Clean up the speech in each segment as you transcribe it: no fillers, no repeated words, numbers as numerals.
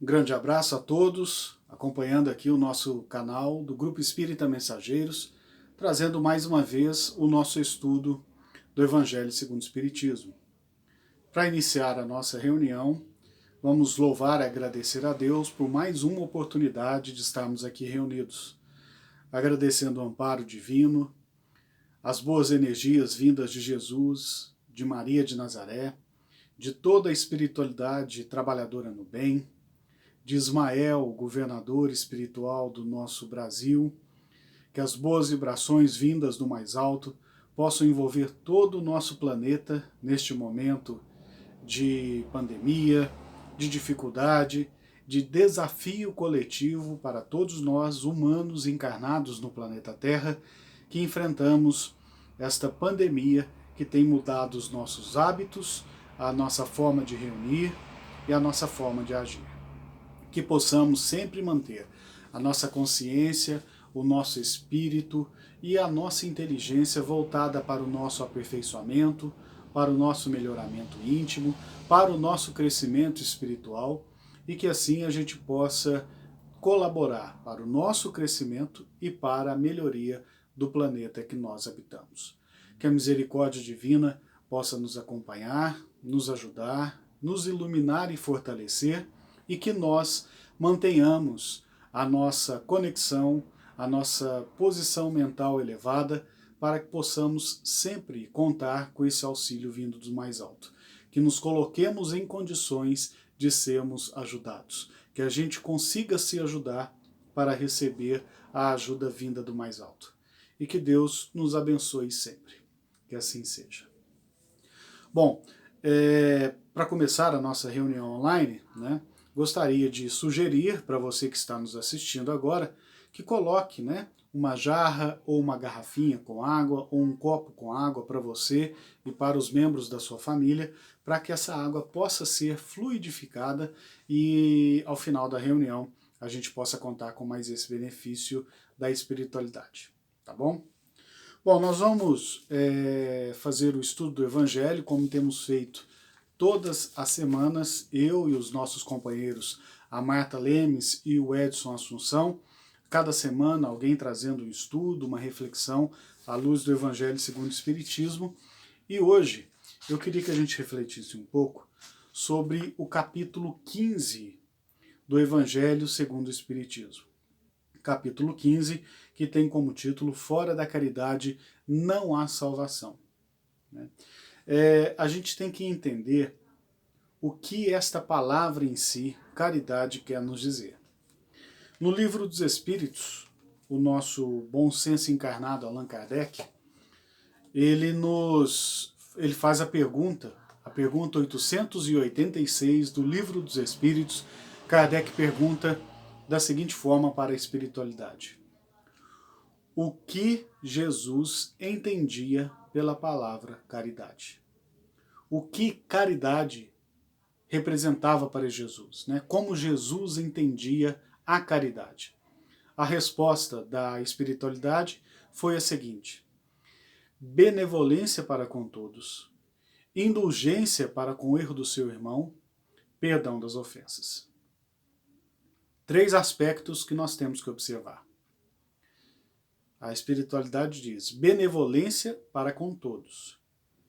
Um grande abraço a todos, acompanhando aqui o nosso canal do Grupo Espírita Mensageiros, trazendo mais uma vez o nosso estudo do Evangelho segundo o Espiritismo. Para iniciar a nossa reunião, vamos louvar e agradecer a Deus por mais uma oportunidade de estarmos aqui reunidos, agradecendo o amparo divino, as boas energias vindas de Jesus, de Maria de Nazaré, de toda a espiritualidade trabalhadora no bem, de Ismael, governador espiritual do nosso Brasil, que as boas vibrações vindas do mais alto possam envolver todo o nosso planeta neste momento de pandemia, de dificuldade, de desafio coletivo para todos nós, humanos encarnados no planeta Terra, que enfrentamos esta pandemia que tem mudado os nossos hábitos, a nossa forma de reunir e a nossa forma de agir. Que possamos sempre manter a nossa consciência, o nosso espírito e a nossa inteligência voltada para o nosso aperfeiçoamento, para o nosso melhoramento íntimo, para o nosso crescimento espiritual e que assim a gente possa colaborar para o nosso crescimento e para a melhoria do planeta que nós habitamos. Que a misericórdia divina possa nos acompanhar, nos ajudar, nos iluminar e fortalecer, e que nós mantenhamos a nossa conexão, a nossa posição mental elevada, para que possamos sempre contar com esse auxílio vindo do mais alto. Que nos coloquemos em condições de sermos ajudados. Que a gente consiga se ajudar para receber a ajuda vinda do mais alto. E que Deus nos abençoe sempre. Que assim seja. Bom, para começar a nossa reunião online, gostaria de sugerir para você que está nos assistindo agora que coloque uma jarra ou uma garrafinha com água ou um copo com água para você e para os membros da sua família, para que essa água possa ser fluidificada e ao final da reunião a gente possa contar com mais esse benefício da espiritualidade, tá bom? Bom, nós vamos fazer o estudo do Evangelho, como temos feito todas as semanas, eu e os nossos companheiros, a Marta Lemes e o Edson Assunção, cada semana alguém trazendo um estudo, uma reflexão à luz do Evangelho segundo o Espiritismo. E hoje eu queria que a gente refletisse um pouco sobre o capítulo 15 do Evangelho segundo o Espiritismo. Capítulo 15, que tem como título Fora da caridade não há salvação. A gente tem que entender o que esta palavra em si, caridade, quer nos dizer. No Livro dos Espíritos, o nosso bom senso encarnado Allan Kardec, ele faz a pergunta 886 do Livro dos Espíritos. Kardec pergunta da seguinte forma para a espiritualidade: o que Jesus entendia pela palavra caridade? O que caridade representava para Jesus? Como Jesus entendia a caridade? A resposta da espiritualidade foi a seguinte: benevolência para com todos, indulgência para com o erro do seu irmão, perdão das ofensas. 3 aspectos que nós temos que observar. A espiritualidade diz: benevolência para com todos.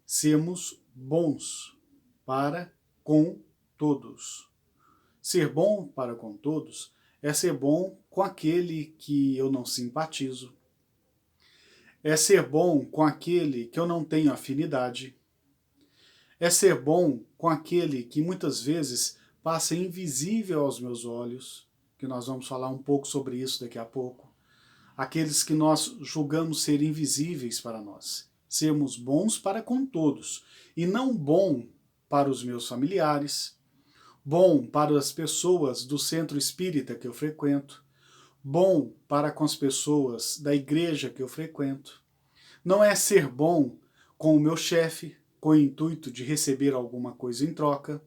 Sermos bons para com todos. Ser bom para com todos é ser bom com aquele que eu não simpatizo. É ser bom com aquele que eu não tenho afinidade. É ser bom com aquele que muitas vezes passa invisível aos meus olhos, que nós vamos falar um pouco sobre isso daqui a pouco. Aqueles que nós julgamos ser invisíveis para nós. Sermos bons para com todos, e não bom para os meus familiares, bom para as pessoas do centro espírita que eu frequento, bom para com as pessoas da igreja que eu frequento. Não é ser bom com o meu chefe, com o intuito de receber alguma coisa em troca.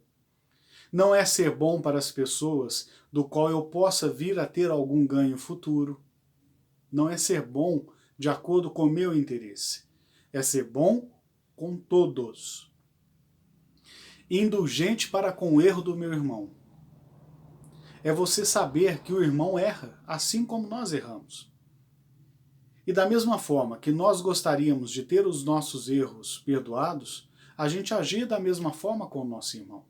Não é ser bom para as pessoas do qual eu possa vir a ter algum ganho futuro. Não é ser bom de acordo com o meu interesse. É ser bom com todos. Indulgente para com o erro do meu irmão. é você saber que o irmão erra, assim como nós erramos. E da mesma forma que nós gostaríamos de ter os nossos erros perdoados, a gente agir da mesma forma com o nosso irmão.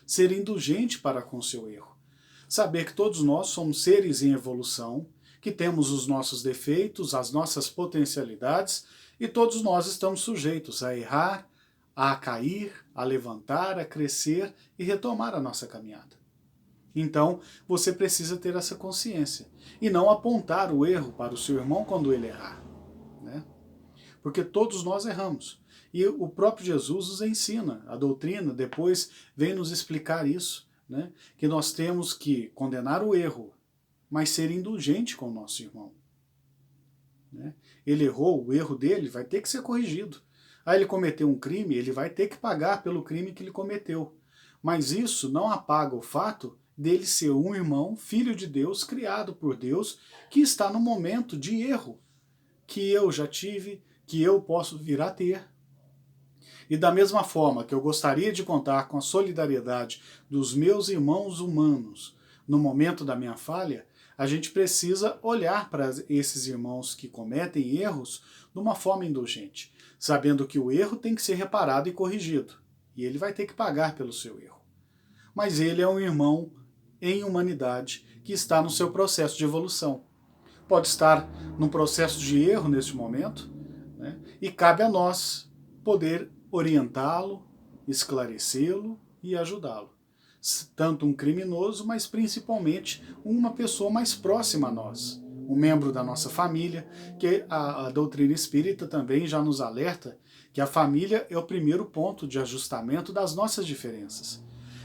Ser indulgente para com o seu erro. Saber que todos nós somos seres em evolução, que temos os nossos defeitos, as nossas potencialidades, e todos nós estamos sujeitos a errar, a cair, a levantar, a crescer e retomar a nossa caminhada. Então, você precisa ter essa consciência e não apontar o erro para o seu irmão quando ele errar, né? Porque todos nós erramos. E o próprio Jesus nos ensina, a doutrina depois vem nos explicar isso, né? Que nós temos que condenar o erro, mas ser indulgente com o nosso irmão, né? Ele errou, o erro dele vai ter que ser corrigido. Aí ele cometeu um crime, ele vai ter que pagar pelo crime que ele cometeu. Mas isso não apaga o fato dele ser um irmão, filho de Deus, criado por Deus, que está no momento de erro, que eu já tive, que eu posso vir a ter. E da mesma forma que eu gostaria de contar com a solidariedade dos meus irmãos humanos no momento da minha falha, a gente precisa olhar para esses irmãos que cometem erros de uma forma indulgente, sabendo que o erro tem que ser reparado e corrigido, e ele vai ter que pagar pelo seu erro. Mas ele é um irmão em humanidade que está no seu processo de evolução. Pode estar num processo de erro neste momento, né? E cabe a nós poder orientá-lo, esclarecê-lo e ajudá-lo. Tanto um criminoso, mas principalmente uma pessoa mais próxima a nós, um membro da nossa família, que a doutrina espírita também já nos alerta que a família é o primeiro ponto de ajustamento das nossas diferenças.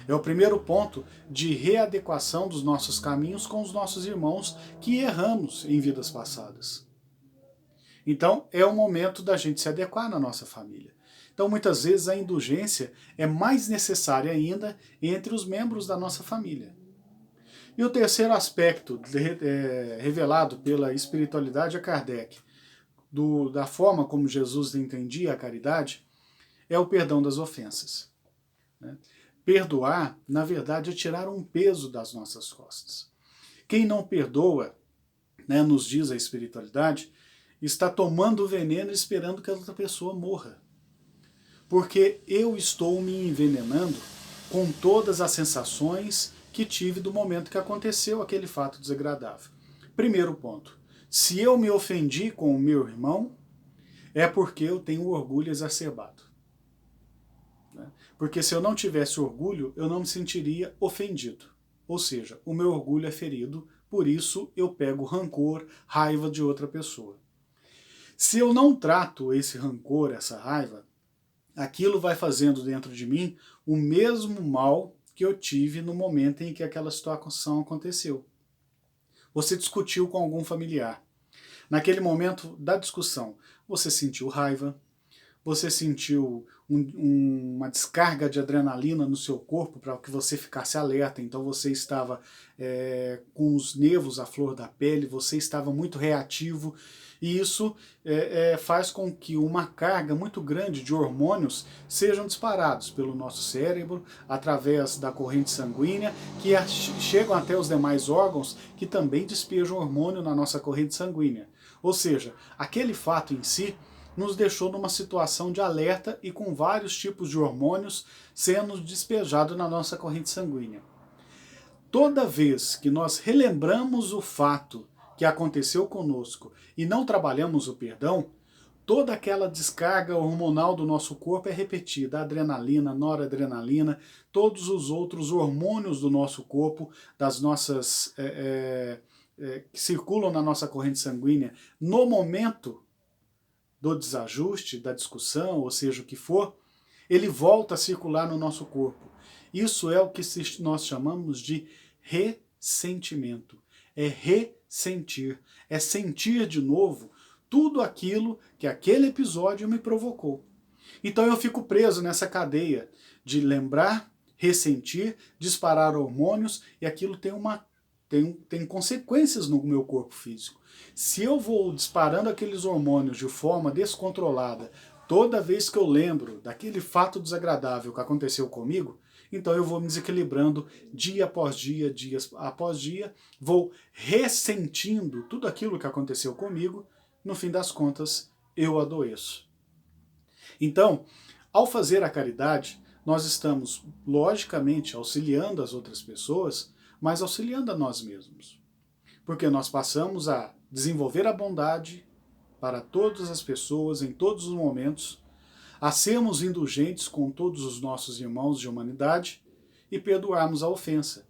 É o primeiro ponto de readequação dos nossos caminhos com os nossos irmãos que erramos em vidas passadas. Então, é o momento da gente se adequar na nossa família. Então, muitas vezes, a indulgência é mais necessária ainda entre os membros da nossa família. E o terceiro aspecto revelado pela espiritualidade a Kardec, da forma como Jesus entendia a caridade, é o perdão das ofensas, né? Perdoar, na verdade, é tirar um peso das nossas costas. Quem não perdoa, né, nos diz a espiritualidade, está tomando veneno esperando que a outra pessoa morra. Porque eu estou me envenenando com todas as sensações que tive do momento que aconteceu aquele fato desagradável. Primeiro ponto, se eu me ofendi com o meu irmão, é porque eu tenho orgulho exacerbado. Porque se eu não tivesse orgulho, eu não me sentiria ofendido. Ou seja, o meu orgulho é ferido, por isso eu pego rancor, raiva de outra pessoa. Se eu não trato esse rancor, essa raiva, aquilo vai fazendo dentro de mim o mesmo mal que eu tive no momento em que aquela situação aconteceu. Você discutiu com algum familiar. Naquele momento da discussão, você sentiu raiva, você sentiu uma descarga de adrenalina no seu corpo para que você ficasse alerta, então você estava com os nervos à flor da pele, você estava muito reativo, e isso faz com que uma carga muito grande de hormônios sejam disparados pelo nosso cérebro, através da corrente sanguínea, que chegam até os demais órgãos, que também despejam hormônio na nossa corrente sanguínea. Ou seja, aquele fato em si nos deixou numa situação de alerta e com vários tipos de hormônios sendo despejados na nossa corrente sanguínea. Toda vez que nós relembramos o fato que aconteceu conosco e não trabalhamos o perdão, toda aquela descarga hormonal do nosso corpo é repetida, a adrenalina, a noradrenalina, todos os outros hormônios do nosso corpo, das nossas que circulam na nossa corrente sanguínea, no momento do desajuste, da discussão, ou seja, o que for, ele volta a circular no nosso corpo. Isso é o que nós chamamos de ressentimento. É ressentir, é sentir de novo tudo aquilo que aquele episódio me provocou. Então eu fico preso nessa cadeia de lembrar, ressentir, disparar hormônios, e aquilo tem consequências no meu corpo físico. Se eu vou disparando aqueles hormônios de forma descontrolada, toda vez que eu lembro daquele fato desagradável que aconteceu comigo, então eu vou me desequilibrando dia após dia, dias após dia, vou ressentindo tudo aquilo que aconteceu comigo, no fim das contas eu adoeço. Então, ao fazer a caridade, nós estamos, logicamente, auxiliando as outras pessoas, mas auxiliando a nós mesmos. Porque nós passamos a desenvolver a bondade para todas as pessoas, em todos os momentos, a sermos indulgentes com todos os nossos irmãos de humanidade e perdoarmos a ofensa,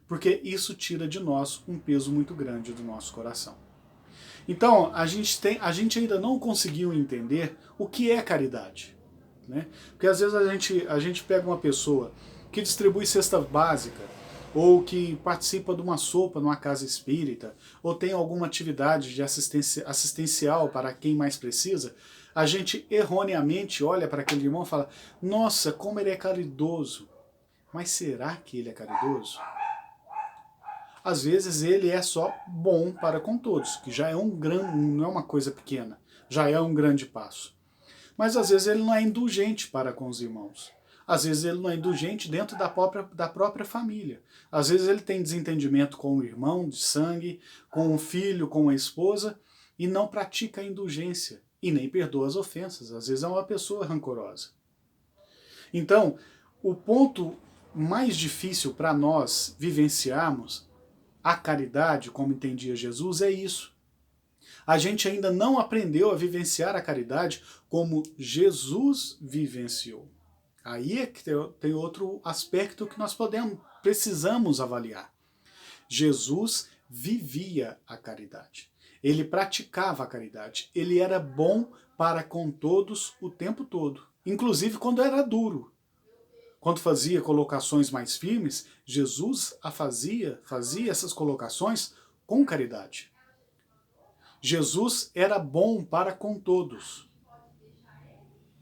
porque isso tira de nós um peso muito grande do nosso coração. Então, a gente ainda não conseguiu entender o que é caridade. Né? Porque às vezes a gente pega uma pessoa que distribui cesta básica, ou que participa de uma sopa numa casa espírita, ou tem alguma atividade de assistencial para quem mais precisa, a gente erroneamente olha para aquele irmão e fala, nossa, como ele é caridoso. Mas será que ele é caridoso? Às vezes ele é só bom para com todos, que já é não é uma coisa pequena, já é um grande passo. Mas às vezes ele não é indulgente para com os irmãos. Às vezes ele não é indulgente dentro da própria família. Às vezes ele tem desentendimento com o irmão de sangue, com o filho, com a esposa, e não pratica a indulgência, e nem perdoa as ofensas. Às vezes é uma pessoa rancorosa. Então, o ponto mais difícil para nós vivenciarmos a caridade, como entendia Jesus, é isso. A gente ainda não aprendeu a vivenciar a caridade como Jesus vivenciou. Aí é que tem outro aspecto que nós precisamos avaliar. Jesus vivia a caridade. Ele praticava a caridade. Ele era bom para com todos o tempo todo. Inclusive quando era duro. Quando fazia colocações mais firmes, Jesus fazia essas colocações com caridade. Jesus era bom para com todos.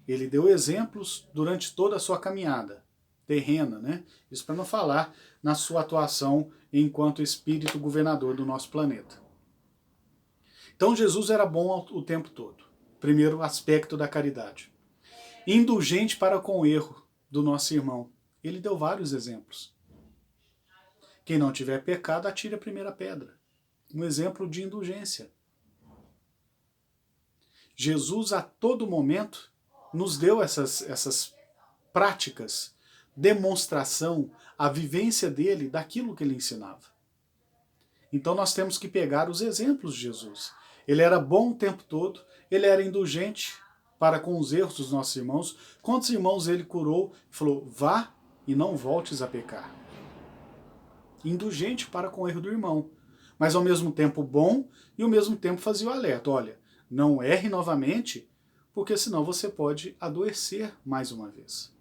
Ele deu exemplos durante toda a sua caminhada terrena, né? Isso para não falar na sua atuação enquanto espírito governador do nosso planeta. Então Jesus era bom o tempo todo. Primeiro aspecto da caridade. Indulgente para com o erro do nosso irmão. Ele deu vários exemplos. Quem não tiver pecado, atire a primeira pedra. Um exemplo de indulgência. Jesus a todo momento nos deu essas práticas, demonstração, a vivência dele daquilo que ele ensinava. Então nós temos que pegar os exemplos de Jesus. Ele era bom o tempo todo, ele era indulgente para com os erros dos nossos irmãos. Quantos irmãos ele curou e falou, vá e não voltes a pecar. Indulgente para com o erro do irmão, mas ao mesmo tempo bom e ao mesmo tempo fazia o alerta, olha, não erre novamente, porque senão você pode adoecer mais uma vez.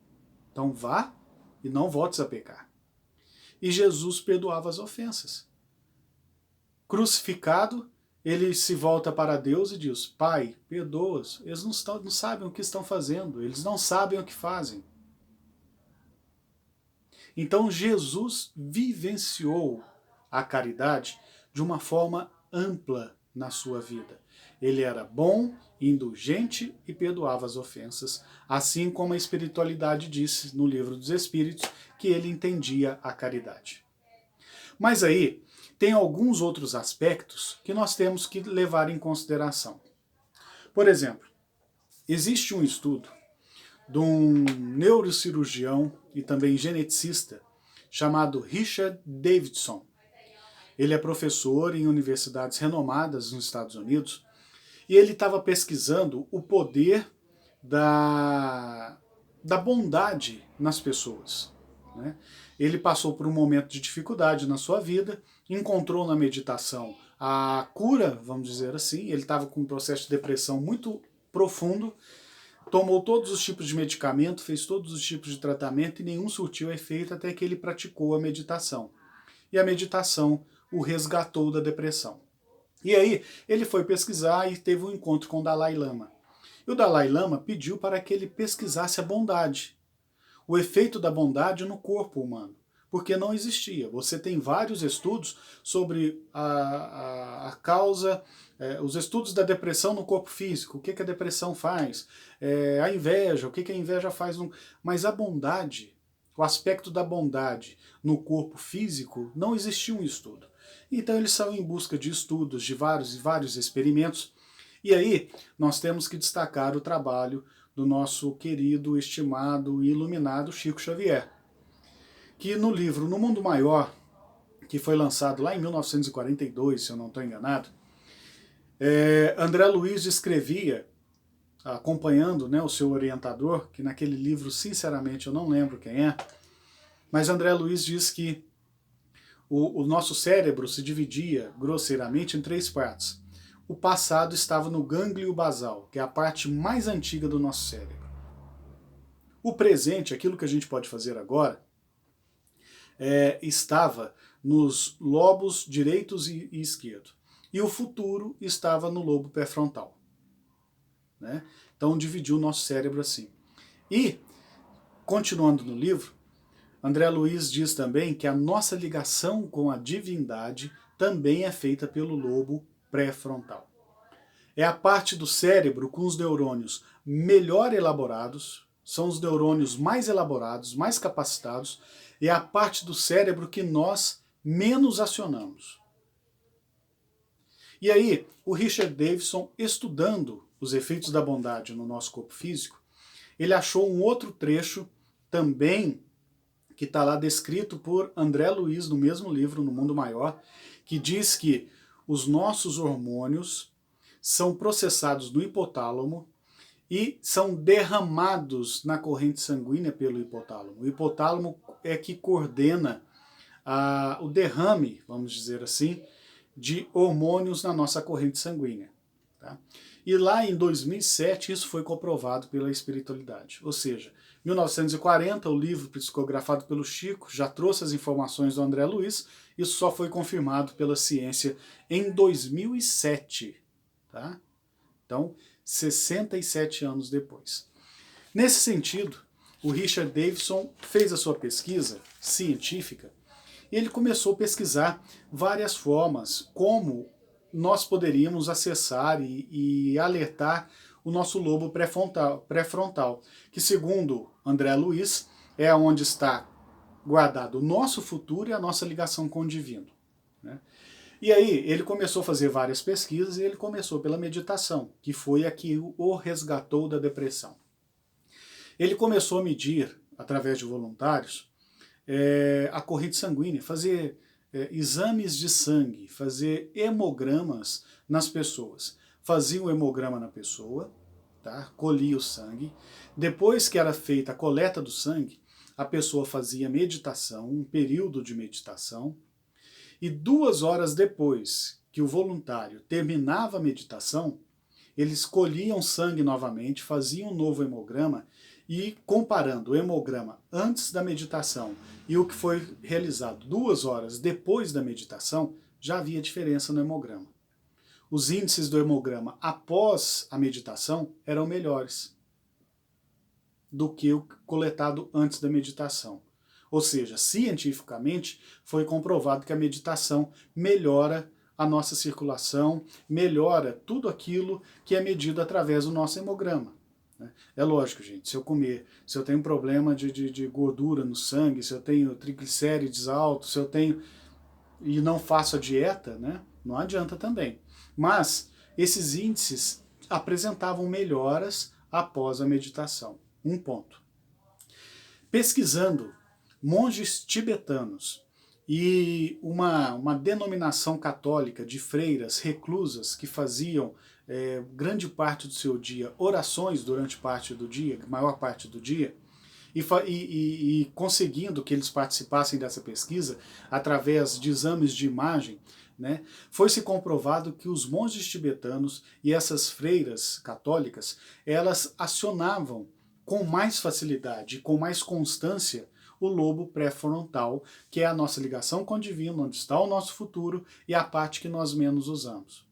Então vá e não voltes a pecar. E Jesus perdoava as ofensas. Crucificado, ele se volta para Deus e diz, Pai, perdoa-os, eles não sabem o que estão fazendo, eles não sabem o que fazem. Então Jesus vivenciou a caridade de uma forma ampla na sua vida. Ele era bom, indulgente e perdoava as ofensas, assim como a espiritualidade disse no Livro dos Espíritos que ele entendia a caridade. Mas aí tem alguns outros aspectos que nós temos que levar em consideração. Por exemplo, existe um estudo de um neurocirurgião e também geneticista chamado Richard Davidson. Ele é professor em universidades renomadas nos Estados Unidos e ele estava pesquisando o poder da bondade nas pessoas. Né? Ele passou por um momento de dificuldade na sua vida, encontrou na meditação a cura, vamos dizer assim. Ele estava com um processo de depressão muito profundo, tomou todos os tipos de medicamento, fez todos os tipos de tratamento e nenhum surtiu efeito até que ele praticou a meditação. E a meditação o resgatou da depressão. E aí ele foi pesquisar e teve um encontro com o Dalai Lama. E o Dalai Lama pediu para que ele pesquisasse a bondade, o efeito da bondade no corpo humano, porque não existia. Você tem vários estudos sobre a causa, os estudos da depressão no corpo físico, o que a depressão faz, a inveja, o que a inveja faz, mas a bondade, o aspecto da bondade no corpo físico, não existia um estudo. Então eles são em busca de estudos, de vários e vários experimentos, e aí nós temos que destacar o trabalho do nosso querido, estimado e iluminado Chico Xavier, que no livro No Mundo Maior, que foi lançado lá em 1942, se eu não estou enganado, André Luiz descrevia, acompanhando, né, o seu orientador, que naquele livro, sinceramente, eu não lembro quem é, mas André Luiz diz que o nosso cérebro se dividia grosseiramente em 3 partes. O passado estava no gânglio basal, que é a parte mais antiga do nosso cérebro. O presente, aquilo que a gente pode fazer agora, estava nos lobos direitos e esquerdo. E o futuro estava no lobo pré-frontal. Né? Então dividiu o nosso cérebro assim. E, continuando no livro, André Luiz diz também que a nossa ligação com a divindade também é feita pelo lobo pré-frontal. É a parte do cérebro com os neurônios melhor elaborados, são os neurônios mais elaborados, mais capacitados, é a parte do cérebro que nós menos acionamos. E aí, o Richard Davidson, estudando os efeitos da bondade no nosso corpo físico, ele achou um outro trecho também que está lá descrito por André Luiz no mesmo livro, No Mundo Maior, que diz que os nossos hormônios são processados no hipotálamo e são derramados na corrente sanguínea pelo hipotálamo. O hipotálamo é que coordena o derrame, vamos dizer assim, de hormônios na nossa corrente sanguínea. Tá? E lá em 2007 isso foi comprovado pela espiritualidade. Ou seja, 1940, o livro psicografado pelo Chico já trouxe as informações do André Luiz, isso só foi confirmado pela ciência em 2007. Tá? Então, 67 anos depois. Nesse sentido, o Richard Davidson fez a sua pesquisa científica e ele começou a pesquisar várias formas como nós poderíamos acessar e alertar o nosso lobo pré-frontal, que segundo André Luiz é onde está guardado o nosso futuro e a nossa ligação com o divino. Né? E aí ele começou a fazer várias pesquisas e ele começou pela meditação, que foi a que o resgatou da depressão. Ele começou a medir, através de voluntários, a corrente sanguínea, fazer exames de sangue, fazer hemogramas nas pessoas. Fazia o hemograma na pessoa, tá? Colhia o sangue. Depois que era feita a coleta do sangue, a pessoa fazia meditação, um período de meditação, e 2 horas depois que o voluntário terminava a meditação, eles colhiam sangue novamente, faziam um novo hemograma e comparando o hemograma antes da meditação e o que foi realizado 2 horas depois da meditação, já havia diferença no hemograma. Os índices do hemograma após a meditação eram melhores do que o coletado antes da meditação. Ou seja, cientificamente foi comprovado que a meditação melhora a nossa circulação, melhora tudo aquilo que é medido através do nosso hemograma. É lógico, gente, se eu comer, se eu tenho um problema de gordura no sangue, se eu tenho triglicérides altos, se eu tenho e não faço a dieta, né, não adianta também. Mas esses índices apresentavam melhoras após a meditação. Um ponto. Pesquisando monges tibetanos e uma denominação católica de freiras reclusas que faziam grande parte do seu dia orações durante parte do dia, maior parte do dia, e conseguindo que eles participassem dessa pesquisa através de exames de imagem, né, foi-se comprovado que os monges tibetanos e essas freiras católicas, elas acionavam com mais facilidade, com mais constância, o lobo pré-frontal, que é a nossa ligação com o divino, onde está o nosso futuro e a parte que nós menos usamos.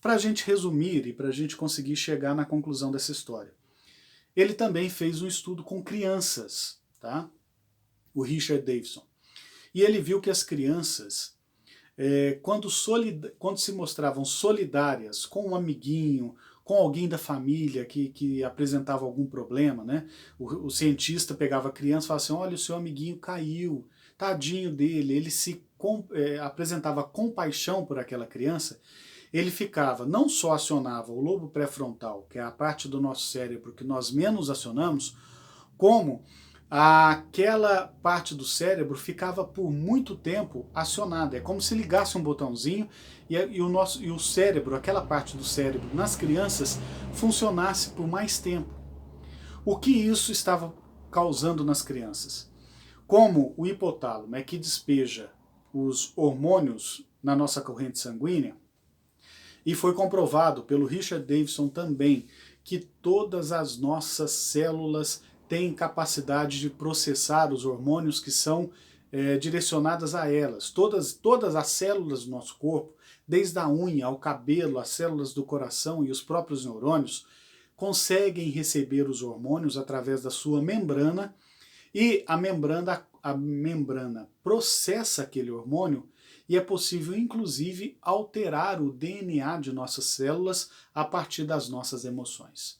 Para a gente resumir e para a gente conseguir chegar na conclusão dessa história, ele também fez um estudo com crianças, tá? O Richard Davidson. E ele viu que as crianças, quando se mostravam solidárias com um amiguinho, com alguém da família que apresentava algum problema, né? O cientista pegava a criança e falava assim, olha, o seu amiguinho caiu, tadinho dele, ele apresentava compaixão por aquela criança, ele ficava, não só acionava o lobo pré-frontal, que é a parte do nosso cérebro que nós menos acionamos, como aquela parte do cérebro ficava por muito tempo acionada. É como se ligasse um botãozinho e o cérebro, aquela parte do cérebro nas crianças, funcionasse por mais tempo. O que isso estava causando nas crianças? Como o hipotálamo é que despeja os hormônios na nossa corrente sanguínea, e foi comprovado pelo Richard Davidson também que todas as nossas células têm capacidade de processar os hormônios que são direcionadas a elas. Todas as células do nosso corpo, desde a unha ao cabelo, as células do coração e os próprios neurônios, conseguem receber os hormônios através da sua membrana, e a membrana processa aquele hormônio, e é possível, inclusive, alterar o DNA de nossas células a partir das nossas emoções.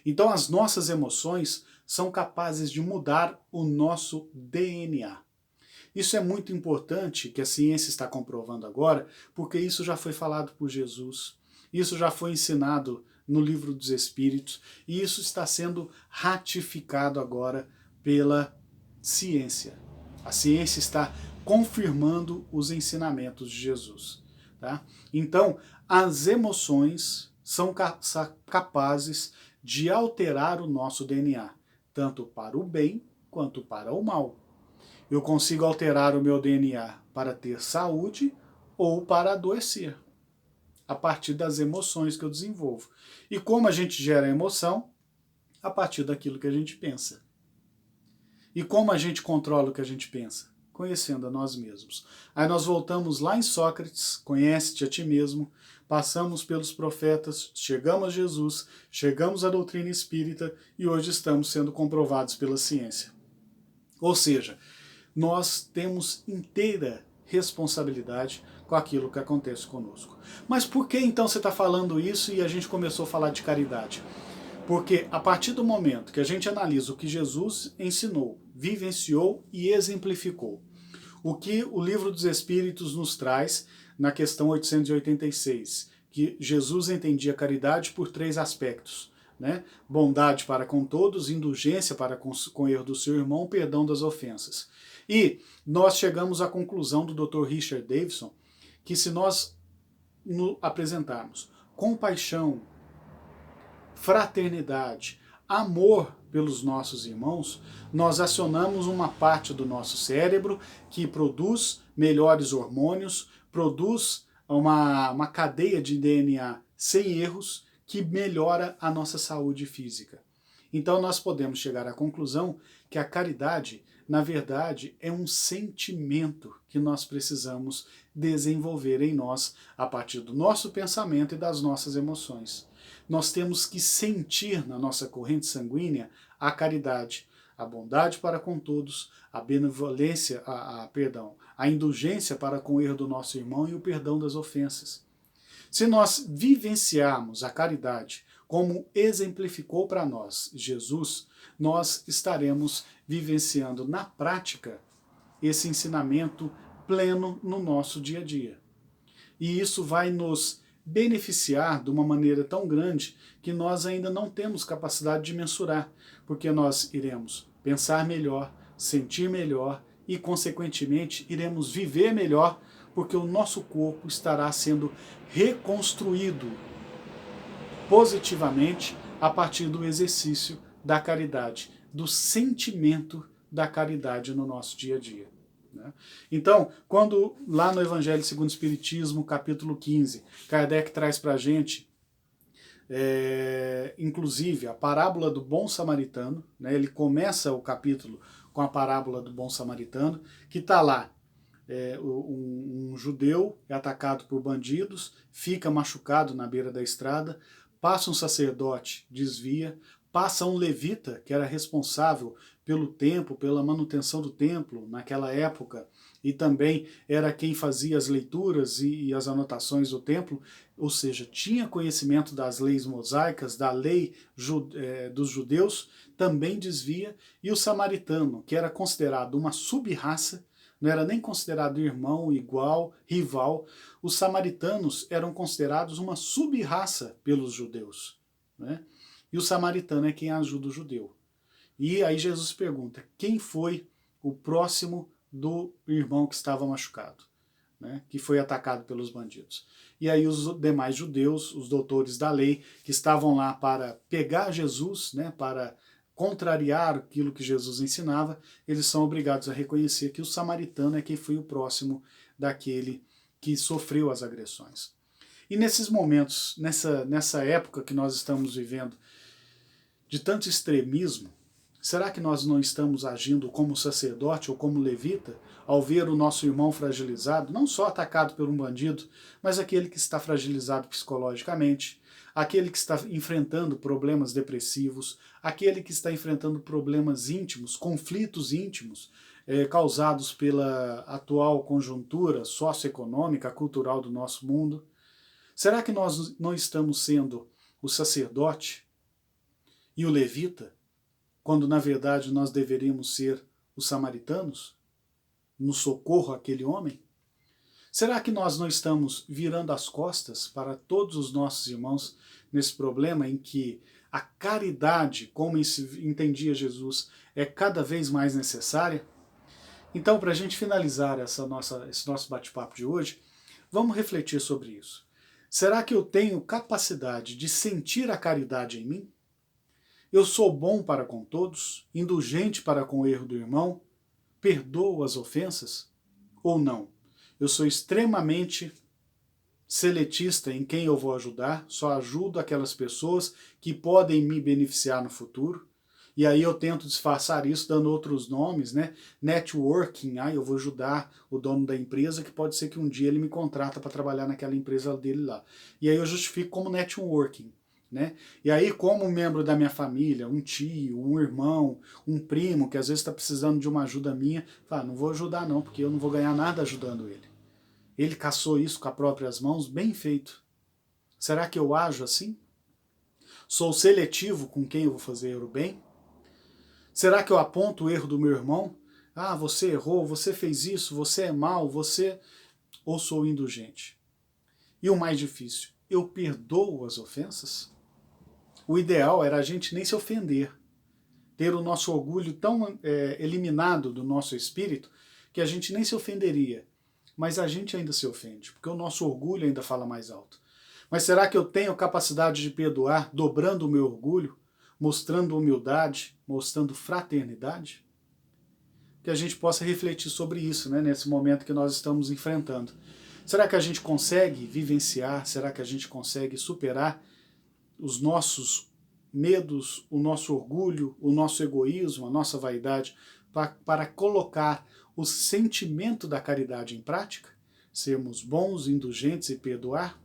Então, as nossas emoções são capazes de mudar o nosso DNA. Isso é muito importante, que a ciência está comprovando agora, porque isso já foi falado por Jesus, isso já foi ensinado no Livro dos Espíritos, e isso está sendo ratificado agora pela ciência. A ciência está confirmando os ensinamentos de Jesus. Tá? Então, as emoções são capazes de alterar o nosso DNA, tanto para o bem quanto para o mal. Eu consigo alterar o meu DNA para ter saúde ou para adoecer, a partir das emoções que eu desenvolvo. E como a gente gera emoção? A partir daquilo que a gente pensa. E como a gente controla o que a gente pensa? Conhecendo a nós mesmos. Aí nós voltamos lá em Sócrates, conhece-te a ti mesmo, passamos pelos profetas, chegamos a Jesus, chegamos à doutrina espírita e hoje estamos sendo comprovados pela ciência. Ou seja, nós temos inteira responsabilidade com aquilo que acontece conosco. Mas por que então você está falando isso e a gente começou a falar de caridade? Porque a partir do momento que a gente analisa o que Jesus ensinou, vivenciou e exemplificou, o que o Livro dos Espíritos nos traz na questão 886, que Jesus entendia caridade por 3 aspectos, né? Bondade para com todos, indulgência para com o erro do seu irmão, perdão das ofensas. E nós chegamos à conclusão do Dr. Richard Davidson que se nós apresentarmos compaixão, fraternidade, amor pelos nossos irmãos, nós acionamos uma parte do nosso cérebro que produz melhores hormônios, produz uma cadeia de DNA sem erros que melhora a nossa saúde física. Então nós podemos chegar à conclusão que a caridade, na verdade, é um sentimento que nós precisamos desenvolver em nós a partir do nosso pensamento e das nossas emoções. Nós temos que sentir na nossa corrente sanguínea a caridade, a bondade para com todos, a benevolência, a indulgência para com o erro do nosso irmão e o perdão das ofensas. Se nós vivenciarmos a caridade como exemplificou para nós Jesus, nós estaremos vivenciando na prática esse ensinamento pleno no nosso dia a dia. E isso vai nos beneficiar de uma maneira tão grande que nós ainda não temos capacidade de mensurar, porque nós iremos pensar melhor, sentir melhor e, consequentemente, iremos viver melhor, porque o nosso corpo estará sendo reconstruído positivamente a partir do exercício da caridade, do sentimento da caridade no nosso dia a dia. Então, quando lá no Evangelho segundo o Espiritismo, capítulo 15, Kardec traz para a gente, inclusive, a parábola do bom samaritano, né, ele começa o capítulo com a parábola do bom samaritano, que está lá, um judeu é atacado por bandidos, fica machucado na beira da estrada, passa um sacerdote, desvia, passa um levita, que era responsável pelo templo, pela manutenção do templo naquela época, e também era quem fazia as leituras e as anotações do templo, ou seja, tinha conhecimento das leis mosaicas, da lei dos judeus, também desvia, e o samaritano, que era considerado uma sub-raça, não era nem considerado irmão, igual, rival, os samaritanos eram considerados uma sub-raça pelos judeus, né? E o samaritano é quem ajuda o judeu. E aí Jesus pergunta, quem foi o próximo do irmão que estava machucado, né, que foi atacado pelos bandidos? E aí os demais judeus, os doutores da lei, que estavam lá para pegar Jesus, né, para contrariar aquilo que Jesus ensinava, eles são obrigados a reconhecer que o samaritano é quem foi o próximo daquele que sofreu as agressões. E nesses momentos, nessa época que nós estamos vivendo, de tanto extremismo, será que nós não estamos agindo como sacerdote ou como levita ao ver o nosso irmão fragilizado, não só atacado por um bandido, mas aquele que está fragilizado psicologicamente, aquele que está enfrentando problemas depressivos, aquele que está enfrentando problemas íntimos, conflitos íntimos, causados pela atual conjuntura socioeconômica, cultural do nosso mundo? Será que nós não estamos sendo o sacerdote e o levita, quando na verdade nós deveríamos ser os samaritanos, no socorro àquele homem? Será que nós não estamos virando as costas para todos os nossos irmãos nesse problema em que a caridade, como entendia Jesus, é cada vez mais necessária? Então, para a gente finalizar esse nosso bate-papo de hoje, vamos refletir sobre isso. Será que eu tenho capacidade de sentir a caridade em mim? Eu sou bom para com todos, indulgente para com o erro do irmão, perdoo as ofensas? Ou não? Eu sou extremamente seletista em quem eu vou ajudar, só ajudo aquelas pessoas que podem me beneficiar no futuro, e aí eu tento disfarçar isso dando outros nomes, né? Networking, eu vou ajudar o dono da empresa, que pode ser que um dia ele me contrata para trabalhar naquela empresa dele lá. E aí eu justifico como networking. Né? E aí, como membro da minha família, um tio, um irmão, um primo, que às vezes está precisando de uma ajuda minha, fala, não vou ajudar não, porque eu não vou ganhar nada ajudando ele. Ele caçou isso com as próprias mãos, bem feito. Será que eu ajo assim? Sou seletivo com quem eu vou fazer o bem? Será que eu aponto o erro do meu irmão? Ah, você errou, você fez isso, você é mau, você... Ou sou indulgente? E o mais difícil, eu perdoo as ofensas? O ideal era a gente nem se ofender, ter o nosso orgulho tão eliminado do nosso espírito que a gente nem se ofenderia. Mas a gente ainda se ofende, porque o nosso orgulho ainda fala mais alto. Mas será que eu tenho capacidade de perdoar dobrando o meu orgulho, mostrando humildade, mostrando fraternidade? Que a gente possa refletir sobre isso, né, nesse momento que nós estamos enfrentando. Será que a gente consegue vivenciar, será que a gente consegue superar os nossos medos, o nosso orgulho, o nosso egoísmo, a nossa vaidade, para colocar o sentimento da caridade em prática? Sermos bons, indulgentes e perdoar?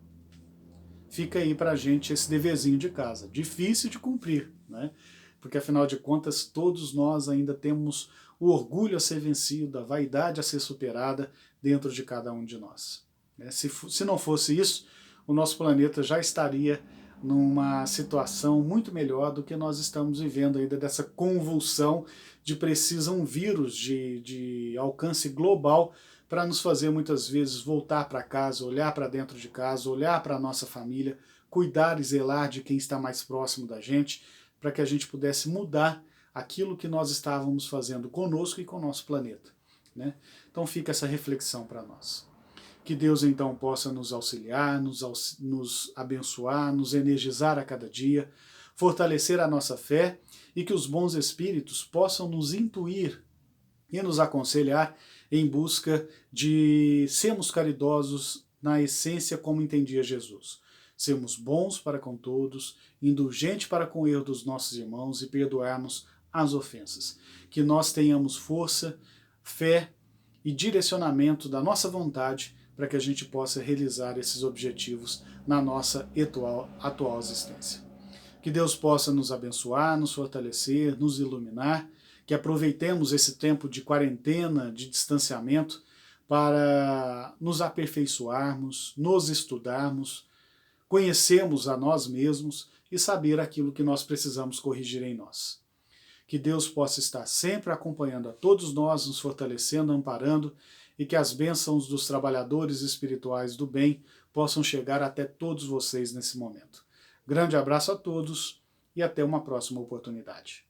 Fica aí para a gente esse deverzinho de casa. Difícil de cumprir, né? Porque afinal de contas todos nós ainda temos o orgulho a ser vencido, a vaidade a ser superada dentro de cada um de nós. Se não fosse isso, o nosso planeta já estaria numa situação muito melhor do que nós estamos vivendo ainda, dessa convulsão de precisa um vírus de alcance global para nos fazer muitas vezes voltar para casa, olhar para dentro de casa, olhar para a nossa família, cuidar e zelar de quem está mais próximo da gente, para que a gente pudesse mudar aquilo que nós estávamos fazendo conosco e com o nosso planeta, né? Então fica essa reflexão para nós. Que Deus então possa nos auxiliar, nos abençoar, nos energizar a cada dia, fortalecer a nossa fé e que os bons espíritos possam nos intuir e nos aconselhar em busca de sermos caridosos na essência como entendia Jesus. Sermos bons para com todos, indulgentes para com o erro dos nossos irmãos e perdoarmos as ofensas. Que nós tenhamos força, fé e direcionamento da nossa vontade para que a gente possa realizar esses objetivos na nossa atual existência. Que Deus possa nos abençoar, nos fortalecer, nos iluminar, que aproveitemos esse tempo de quarentena, de distanciamento, para nos aperfeiçoarmos, nos estudarmos, conhecermos a nós mesmos e saber aquilo que nós precisamos corrigir em nós. Que Deus possa estar sempre acompanhando a todos nós, nos fortalecendo, amparando, e que as bênçãos dos trabalhadores espirituais do bem possam chegar até todos vocês nesse momento. Grande abraço a todos e até uma próxima oportunidade.